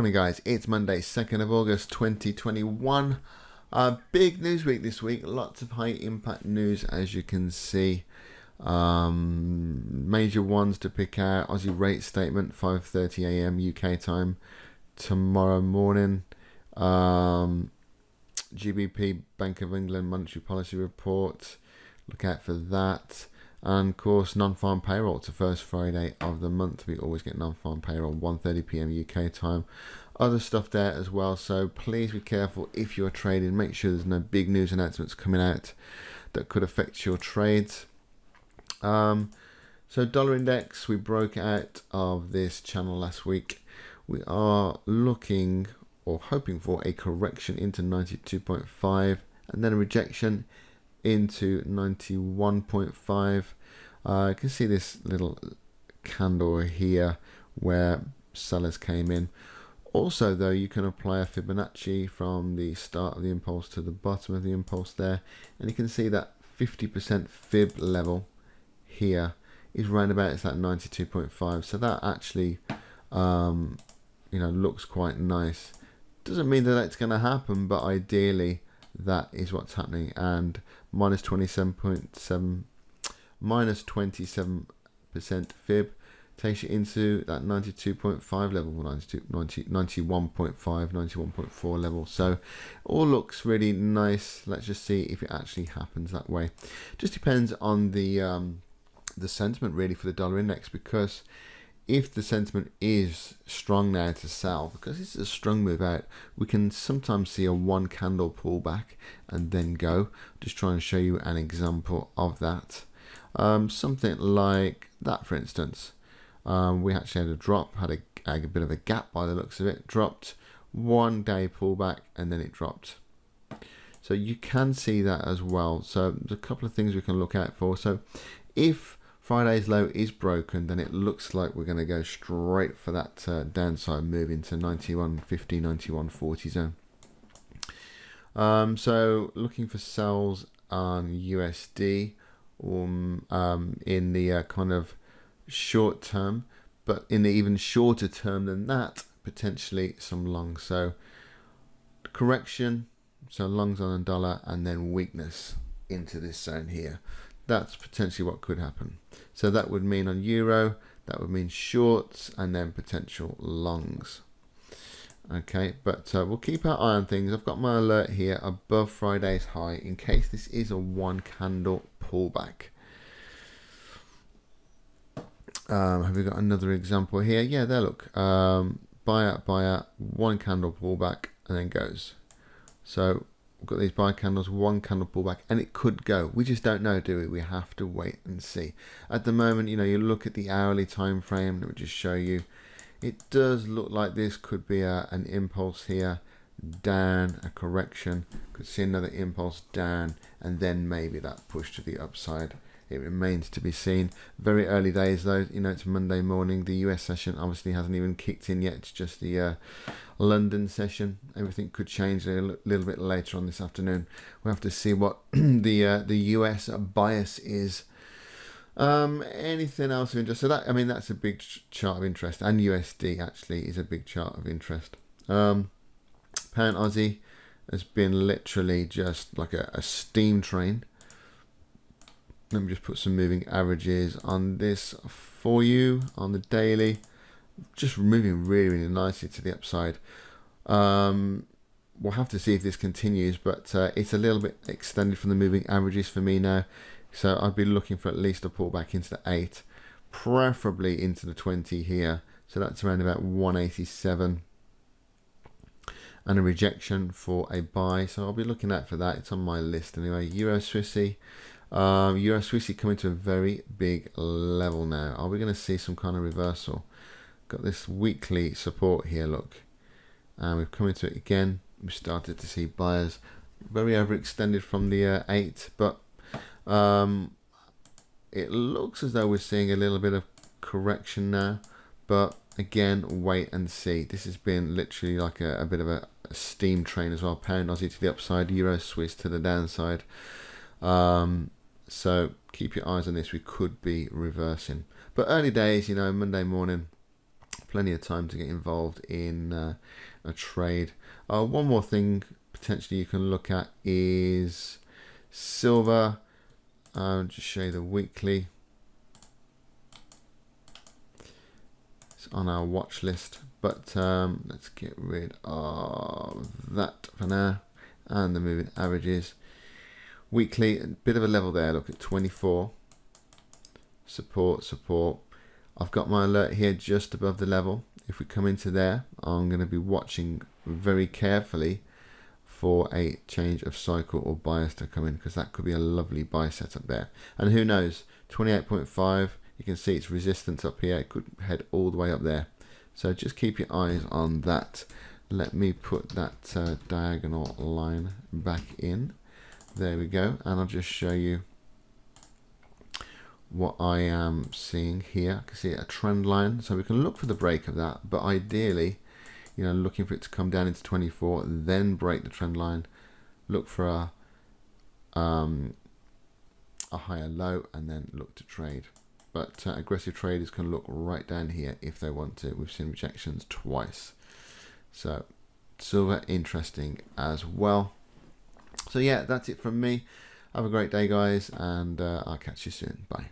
morning, guys. It's Monday, 2nd of August 2021. Big news week this week. Lots of high impact news, as you can see. Major ones to pick out: Aussie rate statement, 5:30 a.m. UK time tomorrow morning. GBP, Bank of England monetary policy report. Look out for that. And of course, non-farm payroll. It's the first Friday of the month. We always get non-farm payroll, 1:30 p.m. UK time. Other stuff there as well. So please be careful if you're trading. Make sure there's no big news announcements coming out that could affect your trades. So dollar index, we broke out of this channel last week. We are looking or hoping for a correction into 92.5 and then a rejection into 91.5. You can see this little candle here where sellers came in. Also, though, you can apply a Fibonacci from the start of the impulse to the bottom of the impulse there, and you can see that 50% fib level here is round about, it's at 92.5. So that actually looks quite nice. Doesn't mean that that's going to happen, but ideally that is what's happening. And minus 27% fib takes you into that 92.5 level, 91.5, 91.4 level. So all looks really nice. Let's just see if it actually happens that way. Just depends on the sentiment really for the dollar index, because if the sentiment is strong now to sell, because it's a strong move out, we can sometimes see a one candle pullback and then go. Just try and show you an example of that. Something like that, for instance. We actually had a drop, had a bit of a gap by the looks of it, dropped, 1 day pullback, and then it dropped. So you can see that as well. So there's a couple of things we can look out for. So if Friday's low is broken, then it looks like we're going to go straight for that downside move into 91.50, 91.40 zone. So looking for sells on USD in the kind of short term, but in the even shorter term than that, potentially some longs. So correction, so longs on the dollar, and then weakness into this zone here. That's potentially what could happen. So that would mean on euro, that would mean shorts and then potential longs. Okay, but we'll keep our eye on things. I've got my alert here above Friday's high in case this is a one candle pullback. Have we got another example here? Yeah, there, look. Buyout, one candle pullback and then goes. So we've got these buy candles, one candle pullback, and it could go. We just don't know, do we? We have to wait and see. At the moment, you look at the hourly time frame. Let me just show you. It does look like this could be an impulse here, down, a correction. Could see another impulse down, and then maybe that push to the upside. It remains to be seen. Very early days though. It's Monday morning. The US session obviously hasn't even kicked in yet. It's just the London session. Everything could change a little bit later on this afternoon. We'll have to see what the US bias is. Anything else of interest? So that's a big chart of interest, and USD actually is a big chart of interest. Pound Aussie has been literally just like a steam train. Let me just put some moving averages on this for you on the daily. Just moving really, really nicely to the upside. We'll have to see if this continues, but it's a little bit extended from the moving averages for me now. So I'd be looking for at least a pullback into the 8, preferably into the 20 here. So that's around about 187. And a rejection for a buy. So I'll be looking out for that. It's on my list anyway. Euro Swissy. Euro Swissy coming to a very big level now. Are we going to see some kind of reversal? Got this weekly support here, look. And we've come into it again. We've started to see buyers very overextended from the 8. But it looks as though we're seeing a little bit of correction now. But again, wait and see. This has been literally like a bit of a steam train as well. Pound Aussie to the upside, Euro Swiss to the downside. So keep your eyes on this. We could be reversing. But early days, Monday morning, Plenty of time to get involved in a trade. One more thing potentially you can look at is silver. Just show you the weekly. It's on our watch list, but let's get rid of that for now, and the moving averages. Weekly, a bit of a level there. Look at 24. Support. I've got my alert here just above the level. If we come into there, I'm going to be watching very carefully for a change of cycle or bias to come in, because that could be a lovely buy setup there. And who knows, 28.5, you can see it's resistance up here. It could head all the way up there. So just keep your eyes on that. Let me put that diagonal line back in. There we go. And I'll just show you what I am seeing here. I can see a trend line, so we can look for the break of that, but ideally, you know, looking for it to come down into 24, then break the trend line, look for a higher low, and then look to trade. But aggressive traders can look right down here if they want to. We've seen rejections twice. So silver interesting as well. So yeah, that's it from me. Have a great day, guys, and I'll catch you soon. Bye.